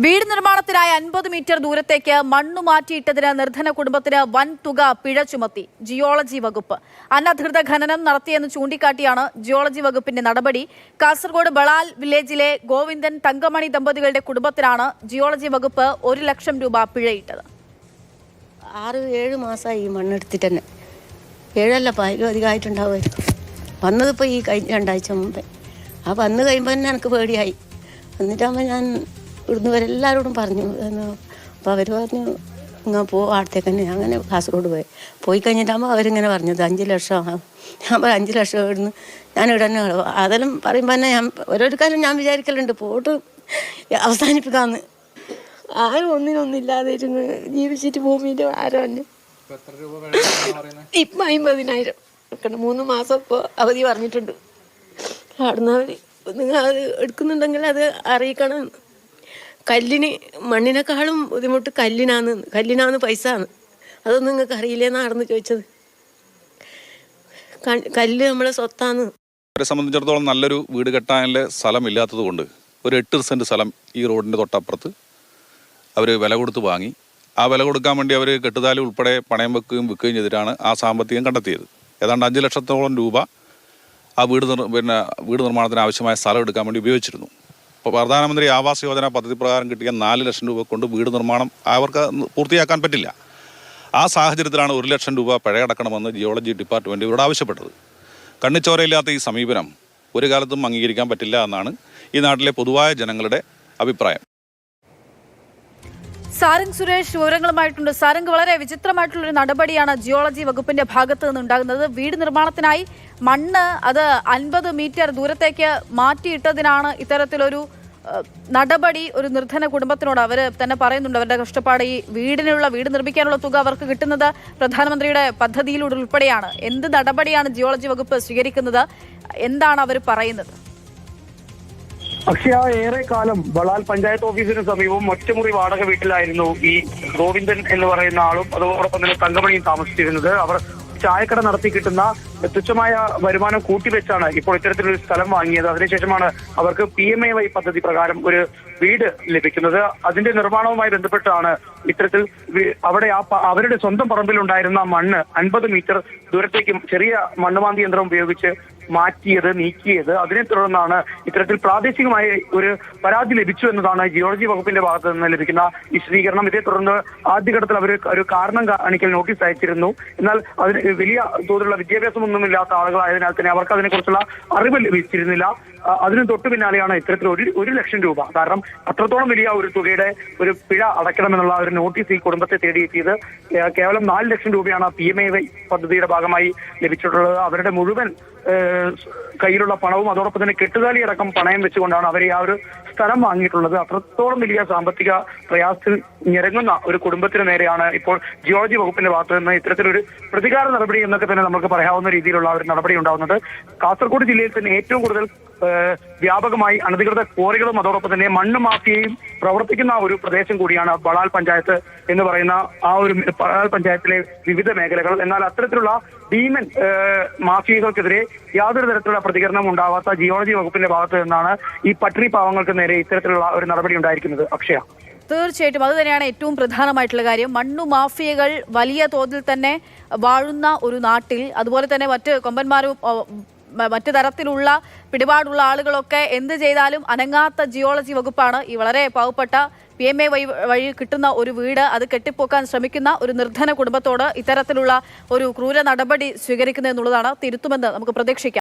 വീട് നിർമ്മാണത്തിനായി 50 മീറ്റർ ദൂരത്തേക്ക് മണ്ണ് മാറ്റിയിട്ടതിന് നിർധന കുടുംബത്തിന് വൻ തുക പിഴ ചുമത്തി ജിയോളജി വകുപ്പ്. അനധികൃത ഖനനം നടത്തിയെന്ന് ചൂണ്ടിക്കാട്ടിയാണ് ജിയോളജി വകുപ്പിന്റെ നടപടി. കാസർഗോഡ് ബളാൽ വില്ലേജിലെ ഗോവിന്ദൻ തങ്കമണി ദമ്പതികളുടെ കുടുംബത്തിനാണ് ജിയോളജി വകുപ്പ് 1 ലക്ഷം രൂപ പിഴയിട്ടത്. 6-7 മാസമായി ഈ മണ്ണെടുത്തിട്ട് തന്നെ. 7 അല്ല 10 അധികമായിട്ടുണ്ടാവുമായിരിക്കും. വന്നതിപ്പോൾ ഈ കഴിഞ്ഞ 2 ആഴ്ച മുമ്പേ. ആ വന്ന് കഴിയുമ്പോൾ തന്നെ എനിക്ക് പേടിയായി. എന്നിട്ടാകുമ്പോൾ ഞാൻ ഇവിടുന്ന് വരെല്ലാവരോടും പറഞ്ഞു. അപ്പോൾ അവർ പറഞ്ഞു ഇങ്ങനെ അടുത്തേക്ക് തന്നെ. അങ്ങനെ കാസർഗോഡ് പോയി കഴിഞ്ഞിട്ടാകുമ്പോൾ അവരിങ്ങനെ പറഞ്ഞത് 5 ലക്ഷം. ഞാൻ 5 ലക്ഷം ഇവിടുന്ന് ഞാൻ ഇവിടെ തന്നെ. അതെല്ലാം പറയുമ്പോൾ തന്നെ ഞാൻ ഓരോരു കാര്യം ഞാൻ വിചാരിക്കലുണ്ട് പോട്ട് അവസാനിപ്പിക്കാമെന്ന്. ആരും ഒന്നിനൊന്നില്ലാതെ ജീവിച്ചിട്ട് ഭൂമിയിൽ ആരോ തന്നെ ഇപ്പം 50,000 3 മാസം ഇപ്പോൾ അവധി പറഞ്ഞിട്ടുണ്ട്. അവിടുന്ന് അവർ നിങ്ങൾ അത് എടുക്കുന്നുണ്ടെങ്കിൽ അത് അറിയിക്കണം. മണ്ണിനേക്കാളും ബുദ്ധിമുട്ട് കല്ലിനാന്ന് പൈസ ആണ്. അതൊന്നും നിങ്ങൾക്ക് അറിയില്ലേന്നാണെന്ന് ചോദിച്ചത്. കല്ല് നമ്മളെ സ്വത്താണ്. അവരെ സംബന്ധിച്ചിടത്തോളം നല്ലൊരു വീട് കെട്ടാനുള്ള സ്ഥലമില്ലാത്തത് കൊണ്ട് ഒരു 8 സെൻറ്റ് സ്ഥലം ഈ റോഡിൻ്റെ തൊട്ടപ്പുറത്ത് അവർ വില കൊടുത്ത് വാങ്ങി. ആ വില കൊടുക്കാൻ വേണ്ടി അവർ കെട്ടുതാലി ഉൾപ്പെടെ പണയം വിൽക്കുകയും ചെയ്തിട്ടാണ് ആ സാമ്പത്തികം കണ്ടെത്തിയത്. ഏതാണ്ട് 5 ലക്ഷത്തോളം രൂപ ആ വീട് നിർമ്മാണത്തിന് ആവശ്യമായ സ്ഥലം എടുക്കാൻ വേണ്ടി ഉപയോഗിച്ചിരുന്നു. ഇപ്പോൾ പ്രധാനമന്ത്രി ആവാസ് യോജന പദ്ധതി പ്രകാരം കിട്ടിയ 4 ലക്ഷം രൂപ കൊണ്ട് വീട് നിർമ്മാണം അവർക്ക് പൂർത്തിയാക്കാൻ പറ്റില്ല. ആ സാഹചര്യത്തിലാണ് 1 ലക്ഷം രൂപ പിഴയടക്കണമെന്ന് ജിയോളജി ഡിപ്പാർട്ട്മെൻറ്റ് ഇവരോട് ആവശ്യപ്പെട്ടത്. കണ്ണിച്ചോരയില്ലാത്ത ഈ സമീപനം ഒരു കാലത്തും അംഗീകരിക്കാൻ പറ്റില്ല എന്നാണ് ഈ നാട്ടിലെ പൊതുവായ ജനങ്ങളുടെ അഭിപ്രായം. സാരംഗ് സുരേഷ് വിവരങ്ങളുമായിട്ടുണ്ട്. സാരംഗ്, വളരെ വിചിത്രമായിട്ടുള്ളൊരു നടപടിയാണ് ജിയോളജി വകുപ്പിന്റെ ഭാഗത്ത് നിന്നുണ്ടാകുന്നത്. വീട് നിർമ്മാണത്തിനായി മണ്ണ് അത് 50 മീറ്റർ ദൂരത്തേക്ക് മാറ്റിയിട്ടതിനാണ് ഇത്തരത്തിലൊരു നടപടി. ഒരു നിർധന കുടുംബത്തിനോട് അവർ തന്നെ പറയുന്നുണ്ട് അവരുടെ കഷ്ടപ്പാട്. ഈ വീട് നിർമ്മിക്കാനുള്ള തുക അവർക്ക് കിട്ടുന്നത് പ്രധാനമന്ത്രിയുടെ പദ്ധതിയിലൂടെ ഉൾപ്പെടെയാണ്. എന്ത് നടപടിയാണ് ജിയോളജി വകുപ്പ് സ്വീകരിക്കുന്നത്? എന്താണ് അവർ പറയുന്നത്? അക്ഷയ, ഏറെക്കാലം ബളാൽ പഞ്ചായത്ത് ഓഫീസിന് സമീപം ഒറ്റമുറി വാടക വീട്ടിലായിരുന്നു ഈ ഗോവിന്ദൻ എന്ന് പറയുന്ന ആളും അതോടൊപ്പം തന്നെ തങ്കമണിയും താമസിച്ചിരുന്നത്. അവർ ചായക്കട നടത്തി കിട്ടുന്ന തുച്ഛമായ വരുമാനം കൂട്ടിവെച്ചാണ് ഇപ്പോൾ ഇത്തരത്തിലൊരു സ്ഥലം വാങ്ങിയത്. അതിനുശേഷമാണ് അവർക്ക് PMAY പദ്ധതി പ്രകാരം ഒരു വീട് ലഭിക്കുന്നത്. അതിന്റെ നിർമ്മാണവുമായി ബന്ധപ്പെട്ടാണ് ഇത്തരത്തിൽ അവിടെ അവരുടെ സ്വന്തം പറമ്പിലുണ്ടായിരുന്ന മണ്ണ് 50 മീറ്റർ ദൂരത്തേക്കും ചെറിയ മണ്ണുമാന്തി യന്ത്രം ഉപയോഗിച്ച് നീക്കിയത്. അതിനെ തുടർന്നാണ് ഇത്തരത്തിൽ പ്രാദേശികമായി ഒരു പരാതി ലഭിച്ചു എന്നതാണ് ജിയോളജി വകുപ്പിന്റെ ഭാഗത്ത് നിന്ന് ലഭിക്കുന്ന വിശദീകരണം. ഇതേ തുടർന്ന് ആദ്യഘട്ടത്തിൽ അവർ ഒരു കാരണം കാണിക്കൽ നോട്ടീസ് അയച്ചിരുന്നു. എന്നാൽ അതിന് വലിയ തോതിലുള്ള വിദ്യാഭ്യാസമൊന്നുമില്ലാത്ത ആളുകളായതിനാൽ തന്നെ അവർക്ക് അതിനെക്കുറിച്ചുള്ള അറിവ് ലഭിച്ചിരുന്നില്ല. അതിന് തൊട്ടു പിന്നാലെയാണ് ഇത്തരത്തിൽ 1 ലക്ഷം രൂപ, കാരണം അത്രത്തോളം വലിയ ഒരു തുകയുടെ ഒരു പിഴ അടയ്ക്കണമെന്നുള്ള ഒരു നോട്ടീസ് ഈ കുടുംബത്തെ തേടിയെത്തിയത്. കേവലം 4 ലക്ഷം രൂപയാണ് PMAY പദ്ധതിയുടെ ഭാഗമായി ലഭിച്ചിട്ടുള്ളത്. അവരുടെ മുഴുവൻ കയ്യിലുള്ള പണവും അതോടൊപ്പം തന്നെ കെട്ടുതാലി അടക്കം പണയം വെച്ചുകൊണ്ടാണ് അവർ ആ ഒരു സ്ഥലം വാങ്ങിയിട്ടുള്ളത്. അത്രത്തോളം വലിയ സാമ്പത്തിക പ്രയാസത്തിൽ ഞെരങ്ങുന്ന ഒരു കുടുംബത്തിന് നേരെയാണ് ഇപ്പോൾ ജിയോളജി വകുപ്പിന്റെ ഭാഗത്ത് നിന്ന് ഇത്തരത്തിലൊരു പ്രതികാര നടപടി എന്നൊക്കെ തന്നെ നമുക്ക് പറയാവുന്ന രീതിയിലുള്ള ഒരു നടപടി ഉണ്ടാവുന്നത്. കാസർഗോഡ് ജില്ലയിൽ തന്നെ ഏറ്റവും കൂടുതൽ വ്യാപകമായി അനധികൃത ക്വാറികളും അതോടൊപ്പം തന്നെ മണ്ണ് മാഫിയയും പ്രവർത്തിക്കുന്ന ഒരു പ്രദേശം കൂടിയാണ് ബളാൽ പഞ്ചായത്ത് എന്ന് പറയുന്ന ആ ഒരു ബളാൽ പഞ്ചായത്തിലെ വിവിധ മേഖലകൾ. എന്നാൽ അത്തരത്തിലുള്ള ഭീമൻ മാഫിയകൾക്കെതിരെ യാതൊരു തരത്തിലുള്ള പ്രതികരണം ഉണ്ടാവാത്ത ജിയോളജി വകുപ്പിന്റെ ഭാഗത്ത് നിന്നാണ് ഈ പട്ടിണി പാവങ്ങൾക്ക് നേരെ ഇത്തരത്തിലുള്ള ഒരു നടപടി ഉണ്ടായിരിക്കുന്നത്. അക്ഷയ, തീർച്ചയായിട്ടും അത് തന്നെയാണ് ഏറ്റവും പ്രധാനമായിട്ടുള്ള കാര്യം. മണ്ണു മാഫിയകൾ വലിയ തോതിൽ തന്നെ വാഴുന്ന ഒരു നാട്ടിൽ, അതുപോലെ തന്നെ മറ്റ് കൊമ്പന്മാരും മറ്റു തരത്തിലുള്ള പിടിപാടുള്ള ആളുകളൊക്കെ എന്ത് ചെയ്താലും അനങ്ങാത്ത ജിയോളജി വകുപ്പാണ്. ഈ വളരെ പാവപ്പെട്ട PMAY വഴി കിട്ടുന്ന ഒരു വീട് അത് കെട്ടിപ്പോക്കാൻ ശ്രമിക്കുന്ന ഒരു നിർധന കുടുംബത്തോട് ഇത്തരത്തിലുള്ള ഒരു ക്രൂര നടപടി സ്വീകരിക്കുന്നത് എന്നുള്ളതാണ്. തിരുത്തുമെന്ന് നമുക്ക് പ്രതീക്ഷിക്കാം.